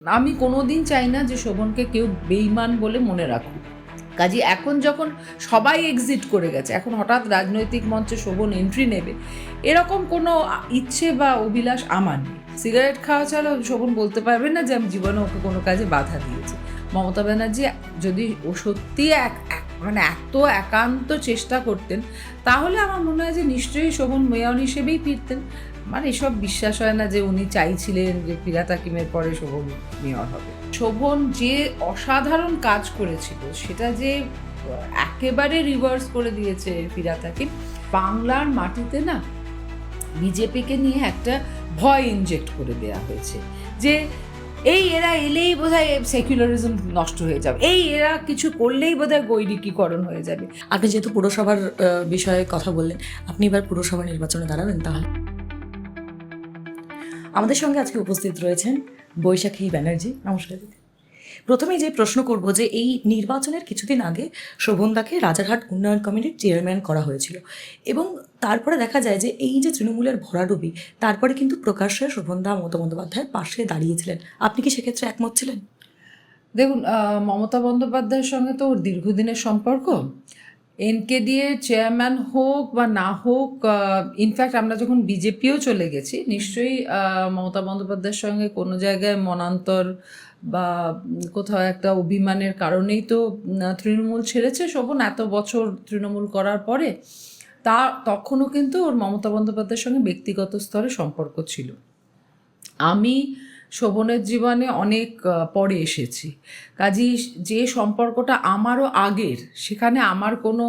আমি কোনোদিন চাই না যে শোভনকে কেউ বেঈমান বলে মনে রাখুক। কাজে এখন যখন সবাই এক্সিট করে গেছে, এখন হঠাৎ রাজনৈতিক মঞ্চে শোভন এন্ট্রি নেবে, এরকম কোনো ইচ্ছে বা অভিলাষ আমার নেই। সিগারেট খাওয়া ছাড়া শোভন বলতে পারবে না যে আমি জীবনে ওকে কোনো কাজে বাধা দিয়েছি। মমতা ব্যানার্জি যদি ও সত্যি মানে এত একান্ত চেষ্টা করতেন, তাহলে আমার মনে হয় যে নিশ্চয়ই শোভন মেয়র হিসেবেই ফিরতেন। মানে এসব বিশ্বাস হয় না যে উনি চাইছিলেন যে ফিরহাদ হাকিমের পরে শোভন মেয়র হবে। শোভন যে অসাধারণ কাজ করেছিল সেটা যে একেবারে রিভার্স করে দিয়েছে ফিরহাদ হাকিম। বাংলার মাটিতে না বিজেপিকে নিয়ে একটা ভয় ইনজেক্ট করে দেওয়া হয়েছে যে এরা এলেই বোধহয় সেকুলারিজম নষ্ট হয়ে যাবে, এরা কিছু করলেই বোধহয় গৈরিকীকরণ হয়ে যাবে। আপনি যেহেতু পুরসভার বিষয়ে কথা বললেন, আপনি এবার পুরসভা নির্বাচনে দাঁড়াবেন তাহলে? আমাদের সঙ্গে আজকে উপস্থিত রয়েছেন বৈশাখী ব্যানার্জি। নমস্কার দিদি। প্রথমেই যে প্রশ্ন করব যে এই নির্বাচনের কিছুদিন আগে শোভনদাকে রাজারহাট উন্নয়ন কমিটির চেয়ারম্যান করা হয়েছিল এবং তারপরে দেখা যায় যে এই যে তৃণমূলের ভরাডুবি, তারপরে কিন্তু প্রকাশ্যে শোভনদা মমতা বন্দ্যোপাধ্যায়ের পাশে দাঁড়িয়েছিলেন। আপনি কি সেক্ষেত্রে একমত ছিলেন? দেখুন, মমতা বন্দ্যোপাধ্যায়ের সঙ্গে তো ওর দীর্ঘদিনের সম্পর্ক। এনকেডিএ চেয়ারম্যান হোক বা না হোক, ইনফ্যাক্ট আমরা যখন বিজেপিও চলে গেছি, নিশ্চয়ই মমতা বন্দ্যোপাধ্যায়ের সঙ্গে কোনো জায়গায় মনান্তর বা কোথাও একটা অভিমানের কারণেই তো তৃণমূল ছেড়েছে শোভন এত বছর তৃণমূল করার পরে। তখনও কিন্তু ওর মমতা বন্দ্যোপাধ্যায়ের সঙ্গে ব্যক্তিগত স্তরে সম্পর্ক ছিল। আমি শোভনের জীবনে অনেক পরে এসেছি, কাজেই যে সম্পর্কটা আমারও আগের, সেখানে আমার কোনো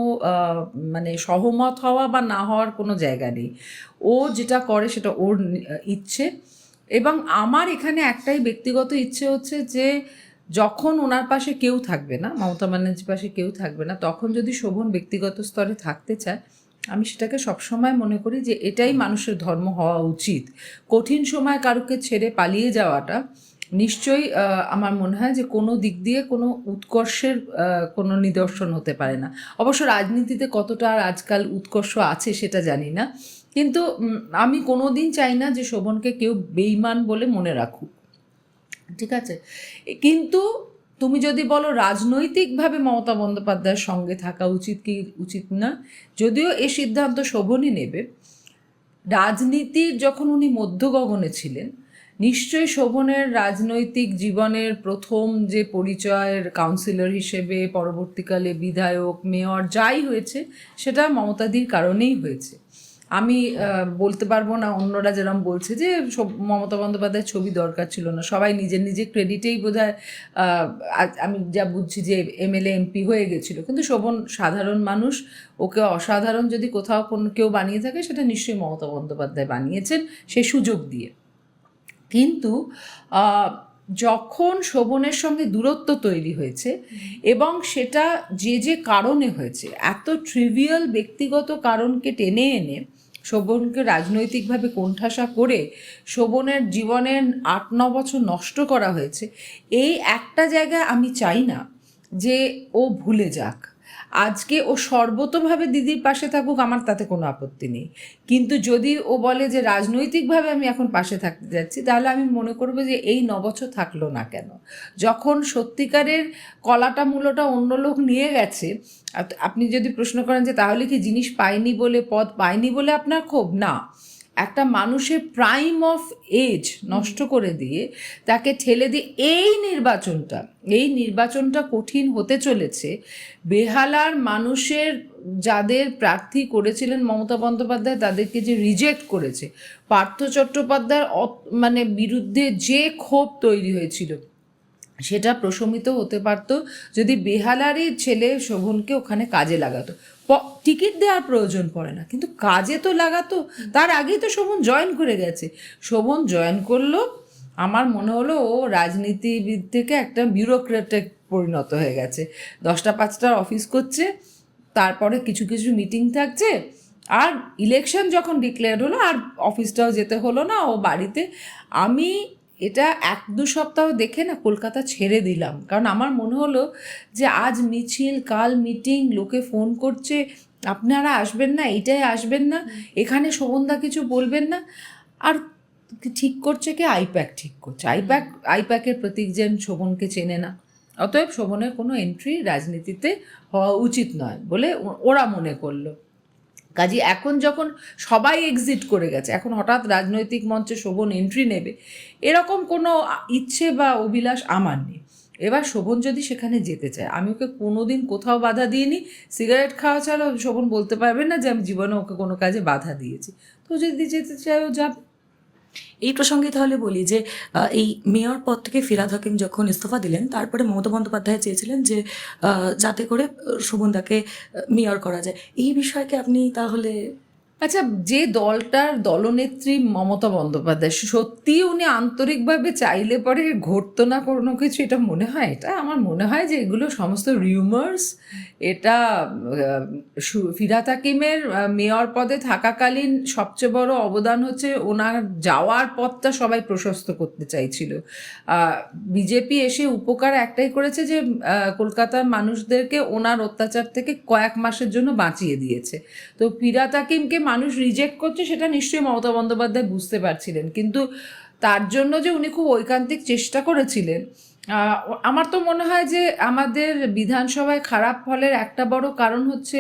মানে সহমত হওয়া বা না হওয়ার কোনো জায়গা নেই। ও যেটা করে সেটা ওর ইচ্ছে, এবং আমার এখানে একটাই ব্যক্তিগত ইচ্ছে হচ্ছে যে যখন ওনার পাশে কেউ থাকবে না, মমতা ব্যানার্জির পাশে কেউ থাকবে না, তখন যদি শোভন ব্যক্তিগত স্তরে থাকতে চায়, আমি সেটাকে সবসময় মনে করি যে এটাই মানুষের ধর্ম হওয়া উচিত। কঠিন সময় কারুকে ছেড়ে পালিয়ে যাওয়াটা নিশ্চয়ই আমার মনে হয় যে কোনো দিক দিয়ে কোনো উৎকর্ষের কোনো নিদর্শন হতে পারে না। অবশ্য রাজনীতিতে কতটা আর আজকাল উৎকর্ষ আছে সেটা জানি না, কিন্তু আমি কোনো দিন চাই না যে শোভনকে কেউ বেঈমান বলে মনে রাখুক, ঠিক আছে? কিন্তু তুমি যদি বলো রাজনৈতিকভাবে মমতা বন্দ্যোপাধ্যায়ের সঙ্গে থাকা উচিত কি উচিত না, যদিও এ সিদ্ধান্ত শোভনই নেবে। রাজনীতির যখন উনি মধ্য গগনে ছিলেন, নিশ্চয়ই শোভনের রাজনৈতিক জীবনের প্রথম যে পরিচয়ের কাউন্সিলর হিসেবে, পরবর্তীকালে বিধায়ক, মেয়র যাই হয়েছে, সেটা মমতাদির কারণেই হয়েছে। আমি বলতে পারবো না অন্যরা যেরকম বলছে যে মমতা বন্দ্যোপাধ্যায়ের ছবি দরকার ছিল না, সবাই নিজের নিজের ক্রেডিটেই বোধহয় আমি যা বুঝছি যে এমএলএ এমপি হয়ে গেছিলো, কিন্তু শোভন সাধারণ মানুষ, ওকে অসাধারণ যদি কোথাও কেউ বানিয়ে থাকে সেটা নিশ্চয়ই মমতা বন্দ্যোপাধ্যায় বানিয়েছেন সেই সুযোগ দিয়ে। কিন্তু যখন শোভনের সঙ্গে দূরত্ব তৈরি হয়েছে, এবং সেটা যে যে কারণে হয়েছে, এত ট্রিভিয়াল ব্যক্তিগত কারণকে টেনে এনে শোভনকে রাজনৈতিকভাবে কোণঠাসা করে শোভনের জীবনের 8-9 বছর নষ্ট করা হয়েছে, এই একটা জায়গায় আমি চাই না যে ও ভুলে যাক। আজকে ও সর্বতোভাবে দিদির পাশে থাকুক, আমার তাতে কোনো আপত্তি নেই, কিন্তু যদি ও বলে যে রাজনৈতিকভাবে আমি এখন পাশে থাকতে যাচ্ছি, তাহলে আমি মনে করবো যে এই 9 বছর থাকলো না কেন? যখন সত্যিকারের কলাটা মূলটা অন্য লোক নিয়ে গেছে। আপনি যদি প্রশ্ন করেন যে তাহলে কি জিনিস পায়নি বলে, পদ পায়নি বলে আপনার ক্ষোভ? না, একটা মানুষের প্রাইম অফ এজ নষ্ট করে দিয়ে তাকে ঠেলে দিয়ে এই নির্বাচনটা কঠিন হতে চলেছে। বেহালার মানুষের যাদের প্রার্থী করেছিলেন মমতা বন্দ্যোপাধ্যায়, তাদেরকে যে রিজেক্ট করেছে, পার্থ চট্টোপাধ্যায়ের মানে বিরুদ্ধে যে ক্ষোভ তৈরি হয়েছিল, সেটা প্রশমিত হতে পারত যদি বেহালারই ছেলে শোভনকে ওখানে কাজে লাগাতো। টিকিট দেওয়ার প্রয়োজন পড়ে না, কিন্তু কাজে তো লাগাতো। তার আগেই তো শোভন জয়েন করে গেছে। শোভন জয়েন করলো, আমার মনে হলো ও রাজনীতিবিদ থেকে একটা বিউরোক্রেটে পরিণত হয়ে গেছে। 10টা-5টার অফিস করছে, তারপরে কিছু কিছু মিটিং থাকছে, আর ইলেকশন যখন ডিক্লেয়ার হলো আর অফিসটাও যেতে হলো না, ও বাড়িতে। আমি এটা 1-2 সপ্তাহ দেখে না কলকাতা ছেড়ে দিলাম, কারণ আমার মনে হলো যে আজ মিছিল, কাল মিটিং, লোকে ফোন করছে আপনারা আসবেন না, এইটাই আসবেন না, এখানে শোভনদা কিছু বলবেন না। আর ঠিক করছে কি আইপ্যাক ঠিক করছে। আইপ্যাকের প্রতীক যেন শোভনকে চেনে না, অতএব শোভনের কোনো এন্ট্রি রাজনীতিতে হওয়া উচিত নয় বলে ওরা মনে করলো। কাজে এখন যখন সবাই এক্সিট করে গেছে, এখন হঠাৎ রাজনৈতিক মঞ্চে শোভন এন্ট্রি নেবে এরকম কোনো ইচ্ছে বা অভিলাষ আমার নেই। এবার শোভন যদি সেখানে যেতে চায়, আমি ওকে কোনো দিন কোথাও বাধা দিইনি। সিগারেট খাওয়া ছাড়াও শোভন বলতে পারবে না যে আমি জীবনে ওকে কোনো কাজে বাধা দিয়েছি। তো যদি যেতে চায় ও যাবে। এই প্রসঙ্গে তাহলে বলি যে এই মেয়র পদ থেকে ফিরহাদ হাকিম যখন ইস্তফা দিলেন, তারপরে মমতা বন্দ্যোপাধ্যায় চেয়েছিলেন যে যাতে করে শোভনদাকে মেয়র করা যায়। এই বিষয়কে আপনি তাহলে আচ্ছা, যে দলটার দলনেত্রী মমতা বন্দ্যোপাধ্যায়, সত্যি উনি আন্তরিকভাবে চাইলে পরে ঘটতো না কোনো কিছু, এটা মনে হয়? এটা আমার মনে হয় যে এগুলো সমস্ত রিউমার্স। এটা ফিরহাদ হাকিমের মেয়র পদে থাকাকালীন সবচেয়ে বড় অবদান হচ্ছে ওনার যাওয়ার পথটা সবাই প্রশস্ত করতে চাইছিল। বিজেপি এসে উপকার একটাই করেছে যে কলকাতার মানুষদেরকে ওনার অত্যাচার থেকে কয়েক মাসের জন্য বাঁচিয়ে দিয়েছে। তো ফিরহাদ হাকিমকে মানুষ রিজেক্ট করছে সেটা নিশ্চয়ই মমতা বন্দ্যোপাধ্যায় বুঝতে পারছিলেন, কিন্তু তার জন্য যে উনি খুব ঐকান্তিক চেষ্টা করেছিলেন। আমার তো মনে হয় যে আমাদের বিধানসভায় খারাপ ফলের একটা বড় কারণ হচ্ছে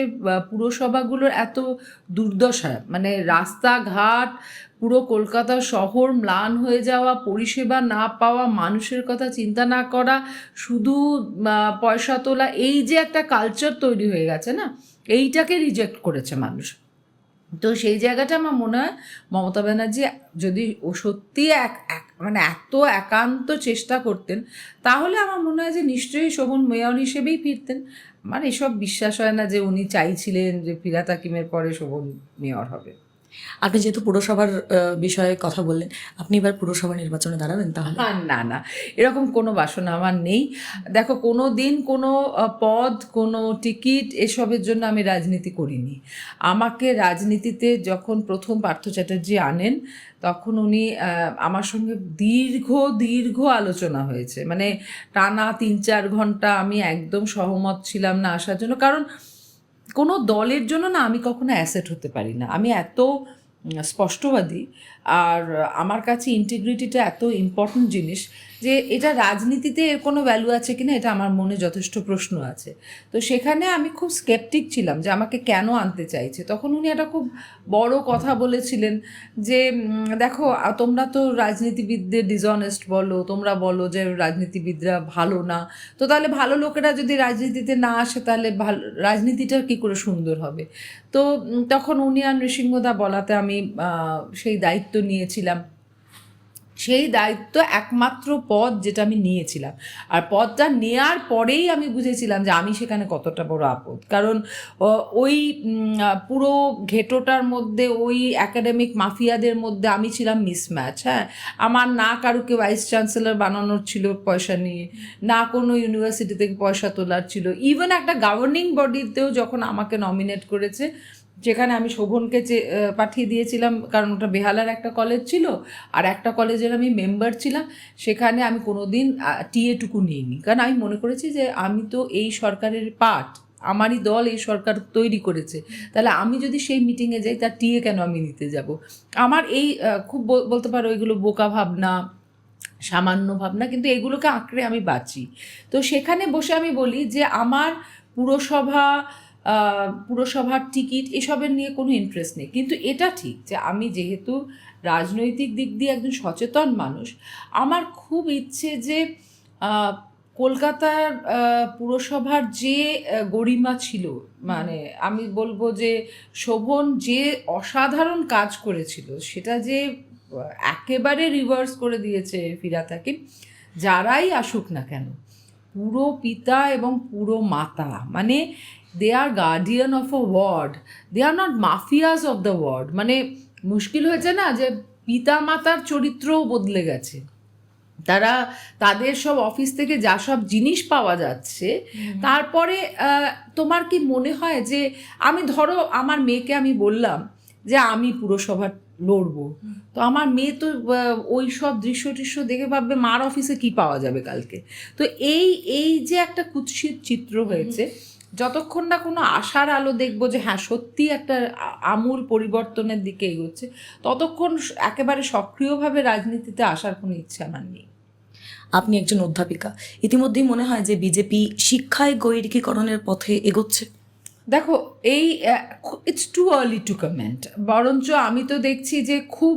পুরসভাগুলোর এত দুর্দশা, মানে রাস্তাঘাট, পুরো কলকাতা শহর ম্লান হয়ে যাওয়া, পরিষেবা না পাওয়া, মানুষের কথা চিন্তা না করা, শুধু পয়সা তোলা, এই যে একটা কালচার তৈরি হয়ে গেছে না, এইটাকে রিজেক্ট করেছে মানুষ। তো সেই জায়গাটা আমার মনে হয় মমতা ব্যানার্জি যদি ও সত্যি মানে এত একান্ত চেষ্টা করতেন, তাহলে আমার মনে হয় যে নিশ্চয়ই শোভন মেয়র হিসেবেই ফিরতেন। আমার এসব বিশ্বাস হয় না যে উনি চাইছিলেন যে ফিরহাদ হাকিমের পরে শোভন মেয়র হবে। আপনি যেহেতু পুরসভার বিষয়ে কথা বললেন, আপনি এবার পুরসভা নির্বাচনে দাঁড়াবেন তাহলে? না না, এরকম কোনো বাসনা আমার নেই। দেখো, কোনো দিন কোনো পদ, কোনো টিকিট এসবের জন্য আমি রাজনীতি করিনি। আমাকে রাজনীতিতে যখন প্রথম পার্থ চ্যাটার্জি আনেন, তখন উনি আমার সঙ্গে দীর্ঘ আলোচনা হয়েছে, মানে টানা 3-4 ঘন্টা আমি একদম সহমত ছিলাম না আসার জন্য। কারণ কোনো দলের জন্য না আমি কখনো অ্যাসেট হতে পারি না, আমি এত স্পষ্টবাদী। আর আমার কাছে ইন্টিগ্রিটিটা এত ইম্পর্ট্যান্ট জিনিস যে এটা রাজনীতিতে এর কোনো ভ্যালু আছে কিনা এটা আমার মনে যথেষ্ট প্রশ্ন আছে। তো সেখানে আমি খুব স্কেপটিক ছিলাম যে আমাকে কেন আনতে চাইছে। তখন উনি একটা খুব বড় কথা বলেছিলেন যে দেখো, তোমরা তো রাজনীতিবিদদের ডিসঅনেস্ট বলো, তোমরা বলো যে রাজনীতিবিদরা ভালো না, তো তাহলে ভালো লোকেরা যদি রাজনীতিতে না আসে তাহলে রাজনীতিটা কী করে সুন্দর হবে। তো তখন উনি আর নৃসিংহদা বলাতে আমি সেই দায়িত্ব নিয়েছিলাম। সেই দায়িত্ব একমাত্র পদ যেটা আমি নিয়েছিলাম, আর পদটা নেয়ার পরেই আমি বুঝেছিলাম যে আমি সেখানে কতটা বড় আপদ। কারণ ওই পুরো ঘেটোটার মধ্যে, ওই অ্যাকাডেমিক মাফিয়াদের মধ্যে আমি ছিলাম মিসম্যাচ। হ্যাঁ, আমার না কারুকে ভাইস চ্যান্সেলর বানানোর ছিল পয়সা নিয়ে, না কোনো ইউনিভার্সিটি থেকে পয়সা তোলার ছিল। ইভেন একটা গভর্নিং বডিতেও যখন আমাকে নমিনেট করেছে, যেখানে আমি শোভনকে পাঠিয়ে দিয়েছিলাম কারণ ওটা বেহালার একটা কলেজ ছিল, আর একটা কলেজের আমি মেম্বার ছিলাম, সেখানে আমি কোনো দিন টিএটুকু নিইনি। কারণ আমি মনে করেছি যে আমি তো এই সরকারের পার্ট, আমারই দল এই সরকার তৈরি করেছে, তাহলে আমি যদি সেই মিটিংয়ে যাই তার টিএ কেন আমি নিতে যাব। আমার এই খুব বলতে পারো এগুলো বোকা ভাবনা, সামান্য ভাবনা, কিন্তু এগুলোকে আঁকড়ে আমি বাঁচি। তো সেখানে বসে আমি বলি যে আমার পুরসভার টিকিট এসবের নিয়ে কোনো ইন্টারেস্ট নেই। কিন্তু এটা ঠিক যে আমি যেহেতু রাজনৈতিক দিক দিয়ে একজন সচেতন মানুষ, আমার খুব ইচ্ছে যে কলকাতার পুরসভার যে গরিমা ছিল, মানে আমি বলবো যে শোভন যে অসাধারণ কাজ করেছিল সেটা যে একেবারে রিভার্স করে দিয়েছে ফিরহাদ হাকিম। যারাই আসুক না কেন, পুরো পিতা এবং পুরো মাতা, মানে they are guardian of a word, they are not mafias of the word. মানে মুশকিল হয়েছে না যে পিতা মাতার চরিত্রও বদলে গেছে। তারা তাদের সব অফিস থেকে যা সব জিনিস পাওয়া যাচ্ছে, তারপরে তোমার কি মনে হয় যে আমি ধরো আমার মেয়েকে আমি বললাম যে আমি পুরসভার লড়বো, তো আমার মেয়ে তো ওই সব দৃশ্য দেখে ভাববে মার অফিসে কি পাওয়া যাবে কালকে। তো এই যে একটা কুৎসিত চিত্র হয়েছে, যতক্ষণ না কোনো আশার আলো দেখবো যে হ্যাঁ সত্যি একটা আমূল পরিবর্তনের দিকে এগোচ্ছে, ততক্ষণ একেবারে সক্রিয়ভাবে রাজনীতিতে আসার কোনো ইচ্ছা আমার নেই। আপনি একজন অধ্যাপিকা, ইতিমধ্যেই মনে হয় যে বিজেপি শিক্ষায় গৈরিকীকরণের পথে এগোচ্ছে? দেখো, এই it's too early two comment. বরঞ্চ আমি তো দেখছি যে খুব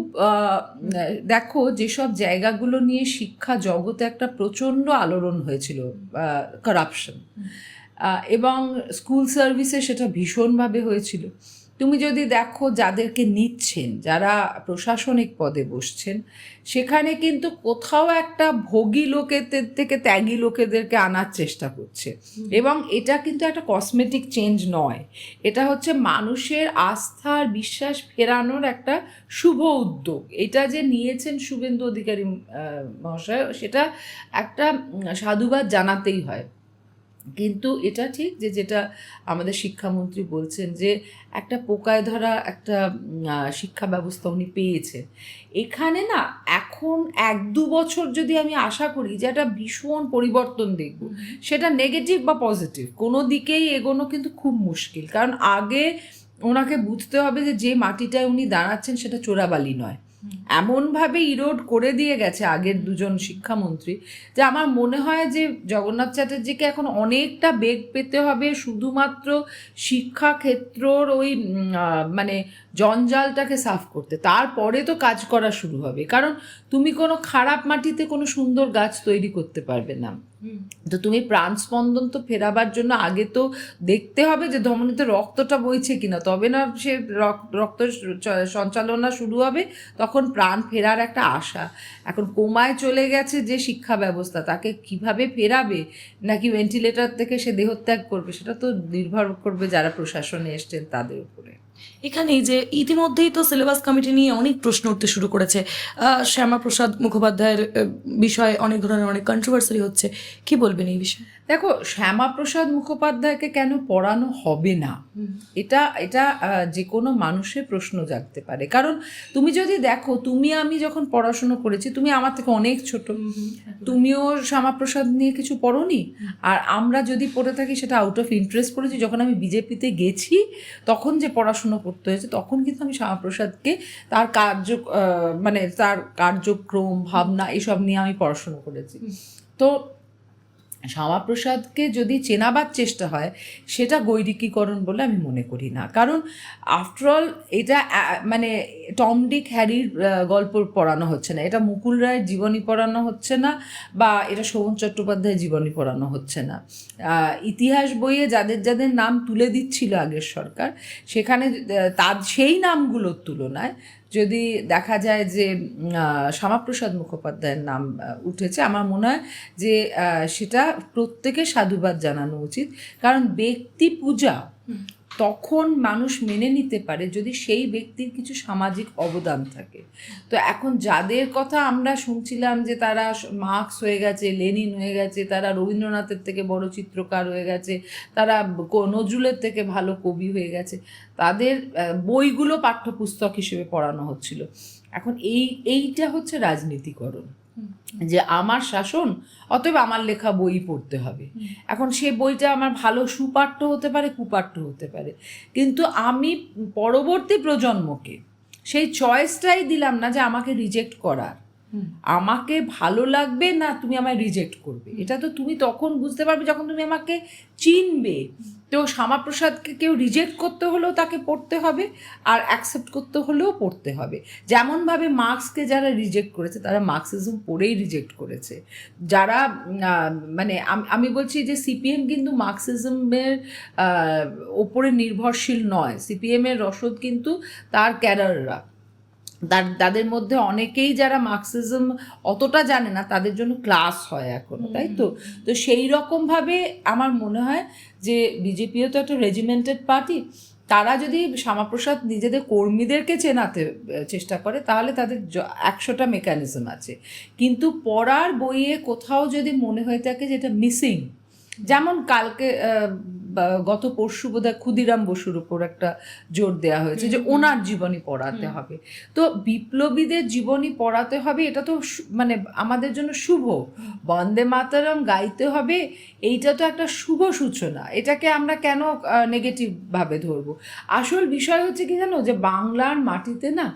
দেখো, যেসব জায়গাগুলো নিয়ে শিক্ষা জগতে একটা প্রচণ্ড আলোড়ন হয়েছিল, কারাপশন, এবং স্কুল সার্ভিসে সেটা ভীষণভাবে হয়েছিল। তুমি যদি দেখো যাদেরকে নিচ্ছেন, যারা প্রশাসনিক পদে বসছেন, সেখানে কিন্তু কোথাও একটা ভোগী লোকেদের থেকে ত্যাগী লোকেদেরকে আনার চেষ্টা করছে। এবং এটা কিন্তু একটা কসমেটিক চেঞ্জ নয়, এটা হচ্ছে মানুষের আস্থার বিশ্বাস ফেরানোর একটা শুভ উদ্যোগ। এটা যে নিয়েছেন শুভেন্দু অধিকারী মহাশয়, সেটা একটা সাধুবাদ জানাতেই হয়। কিন্তু এটা ঠিক যে যেটা আমাদের শিক্ষামন্ত্রী বলছেন, যে একটা পোকায় ধরা একটা শিক্ষা ব্যবস্থা উনি পেয়েছেন। এখানে না এখন 1-2 বছর যদি আমি আশা করি যে একটা ভীষণ পরিবর্তন দেখব, সেটা নেগেটিভ বা পজিটিভ কোনো দিকেই এগোনো কিন্তু খুব মুশকিল। কারণ আগে ওনাকে বুঝতে হবে যে যে মাটিটায় উনি দাঁড়াচ্ছেন সেটা চোরাবালি নয়। এমনভাবে ইরোড করে দিয়ে গেছে আগের দুজন শিক্ষামন্ত্রী, যে আমার মনে হয় যে জগন্নাথ চ্যাটার্জিকে এখন অনেকটা বেগ পেতে হবে শুধুমাত্র শিক্ষাক্ষেত্রর ওই মানে জঞ্জালটাকে সাফ করতে। তারপরে তো কাজ করা শুরু হবে, কারণ তুমি কোনো খারাপ মাটিতে কোনো সুন্দর গাছ তৈরি করতে পারবে না। তো তুমি প্রাণস্পন্দন তো ফেরাবার জন্য আগে তো দেখতে হবে যে ধমনীতে রক্তটা বইছে কিনা, তবে না সে রক্ত সঞ্চালনা শুরু হবে, তখন প্রাণ ফেরার একটা আশা। এখন কোমায় চলে গেছে যে শিক্ষা ব্যবস্থা, তাকে কিভাবে ফেরাবে, নাকি ভেন্টিলেটর থেকে সে দেহত্যাগ করবে, সেটা তো নির্ভর করবে যারা প্রশাসনে এসছেন তাদের উপরে। এখানেই যে ইতিমধ্যেই তো সিলেবাস কমিটি নিয়ে অনেক প্রশ্ন উঠতে শুরু করেছে, শ্যামাপ্রসাদ মুখোপাধ্যায়ের বিষয়ে অনেক ধরনের অনেক কন্ট্রোভার্সি হচ্ছে, কি বলবেন এই বিষয়ে? দেখো, শ্যামাপ্রসাদ মুখোপাধ্যায়কে কেন পড়ানো হবে না, এটা এটা যে কোনো মানুষের প্রশ্ন জাগতে পারে। কারণ তুমি যদি দেখো, তুমি আমি যখন পড়াশুনো করেছি, তুমি আমার থেকে অনেক ছোট, তুমিও শ্যামাপ্রসাদ নিয়ে কিছু পড়োনি। আর আমরা যদি পড়ে থাকি সেটা আউট অফ ইন্টারেস্ট পড়েছি। যখন আমি বিজেপিতে গেছি তখন যে পড়াশুনো করতে হয়েছে, তখন কিন্তু আমি শ্যামাপ্রসাদকে তার মানে তার কার্যক্রম, ভাবনা এসব নিয়ে আমি পড়াশুনো করেছি। তো শ্যামাপ্রসাদকে যদি চেনাবার চেষ্টা হয়, সেটা গৈরিকীকরণ বলে আমি মনে করি না। কারণ আফটারঅল এটা মানে টম ডিক হ্যারির গল্প পড়ানো হচ্ছে না, এটা মুকুল রায়ের জীবনী পড়ানো হচ্ছে না, বা এটা শোভন চট্টোপাধ্যায়ের জীবনী পড়ানো হচ্ছে না। ইতিহাস বইয়ে যাদের যাদের নাম তুলে দিচ্ছিল আগের সরকার, সেখানে তার সেই নামগুলোর তুলনায় যদি দেখা যায় যে শ্যামাপ্রসাদ মুখোপাধ্যায়ের নাম উঠেছে, আমার মনে হয় যে সেটা প্রত্যেকে সাধুবাদ জানানো উচিত। কারণ ব্যক্তি পূজা তখন মানুষ মেনে নিতে পারে যদি সেই ব্যক্তির কিছু সামাজিক অবদান থাকে। তো এখন যাদের কথা আমরা শুনছিলাম যে তারা মার্কস হয়ে গেছে, লেনিন হয়ে গেছে, তারা রবীন্দ্রনাথের থেকে বড় চিত্রকার হয়ে গেছে, তারা নজরুলের থেকে ভালো কবি হয়ে গেছে, তাদের বইগুলো পাঠ্যপুস্তক হিসেবে পড়ানো হচ্ছিল। এখন এইটা হচ্ছে রাজনীতিকরণ, যে আমার শাসন, অতএব আমার লেখা বই পড়তে হবে। এখন সে বইটা আমার ভালো সুপাঠ্য হতে পারে, কুপাঠ্য হতে পারে, কিন্তু আমি পরবর্তী প্রজন্মকে সেই চয়েসটাই দিলাম না যে আমাকে রিজেক্ট করার। আমাকে ভালো লাগবে না তুমি আমায় রিজেক্ট করবে, এটা তো তুমি তখন বুঝতে পারবে যখন তুমি আমাকে চিনবে। তো শ্যামাপ্রসাদকে কেউ রিজেক্ট করতে হলেও তাকে পড়তে হবে, আর অ্যাকসেপ্ট করতে হলেও পড়তে হবে। যেমনভাবে মার্কসকে যারা রিজেক্ট করেছে, তারা মার্কসিজম পড়েই রিজেক্ট করেছে। যারা মানে আমি বলছি যে সিপিএম কিন্তু মার্কসিজমের ওপরে নির্ভরশীল নয়। সিপিএমের রসদ কিন্তু তার ক্যাডাররা, তাদের মধ্যে অনেকেই যারা মার্কসিজম অতটা জানে না, তাদের জন্য ক্লাস হয় এখনো, তাই তো। তো সেই রকমভাবে আমার মনে হয় যে বিজেপিও তো একটা রেজিমেন্টেড পার্টি, তারা যদি শ্যামাপ্রসাদ নিজেদের কর্মীদেরকে চেনাতে চেষ্টা করে, তাহলে তাদের 100টা মেকানিজম আছে। কিন্তু পড়ার বইয়ে কোথাও যদি মনে হয়ে থাকে যেটা মিসিং, যেমন কালকে গত পরশু বোধহয় ক্ষুদিরাম বসুর উপর একটা জোর দেওয়া হয়েছে যে ওনার জীবনী পড়াতে হবে। তো বিপ্লবীদের জীবনী পড়াতে হবে, এটা তো মানে আমাদের জন্য শুভ। বন্দে মাতরম গাইতে হবে, এইটা তো একটা শুভ সূচনা। এটাকে আমরা কেন নেগেটিভভাবে ধরবো? আসল বিষয় হচ্ছে কি জানো, যে বাংলার মাটিতে না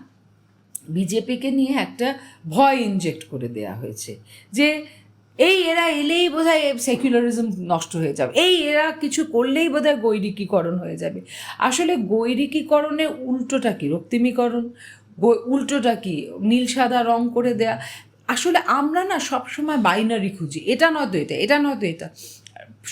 বিজেপিকে নিয়ে একটা ভয় ইনজেক্ট করে দেয়া হয়েছে যে এরা এলেই বোধহয় সেকুলারিজম নষ্ট হয়ে যাবে, এরা কিছু করলেই বোধহয় গৈরিকীকরণ হয়ে যাবে। আসলে গৈরিকীকরণের উল্টোটা কি? রক্তিমীকরণ। উল্টোটা কি? নীল সাদা রং করে দেয়া। আসলে আমরা না সবসময় বাইনারি খুঁজি, এটা নয়তো এটা, এটা নয়তো এটা।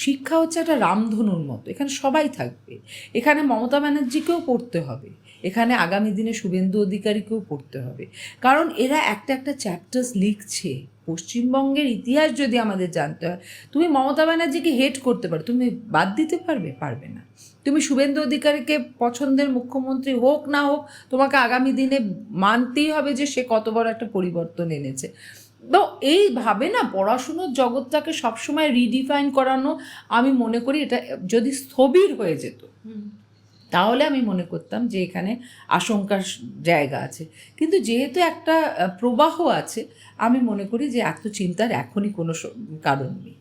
শিক্ষা হচ্ছে একটা রামধনুর মতো, এখানে সবাই থাকবে। এখানে মমতা ব্যানার্জিকেও পড়তে হবে, এখানে আগামী দিনে শুভেন্দু অধিকারীকেও পড়তে হবে, কারণ এরা একটা একটা চ্যাপ্টার্স লিখছে। পশ্চিমবঙ্গের ইতিহাস যদি আমাদের জানতে হয়, তুমি মমতা ব্যানার্জিকে হেট করতে পারো, তুমি বাদ দিতে পারবে? পারবে না। তুমি শুভেন্দু অধিকারীকে পছন্দের মুখ্যমন্ত্রী হোক না হোক, তোমাকে আগামী দিনে মানতেই হবে যে সে কত বড় একটা পরিবর্তন এনেছে। তো এইভাবে না পড়াশুনোর জগৎটাকে সবসময় রিডিফাইন করানো, আমি মনে করি এটা যদি স্থবির হয়ে যেত তাহলে আমি মনে করতাম যে এখানে আশঙ্কার জায়গা আছে। কিন্তু যেহেতু একটা প্রবাহ আছে, আমি মনে করি যে এত চিন্তার এখনই কোনো কারণ নেই।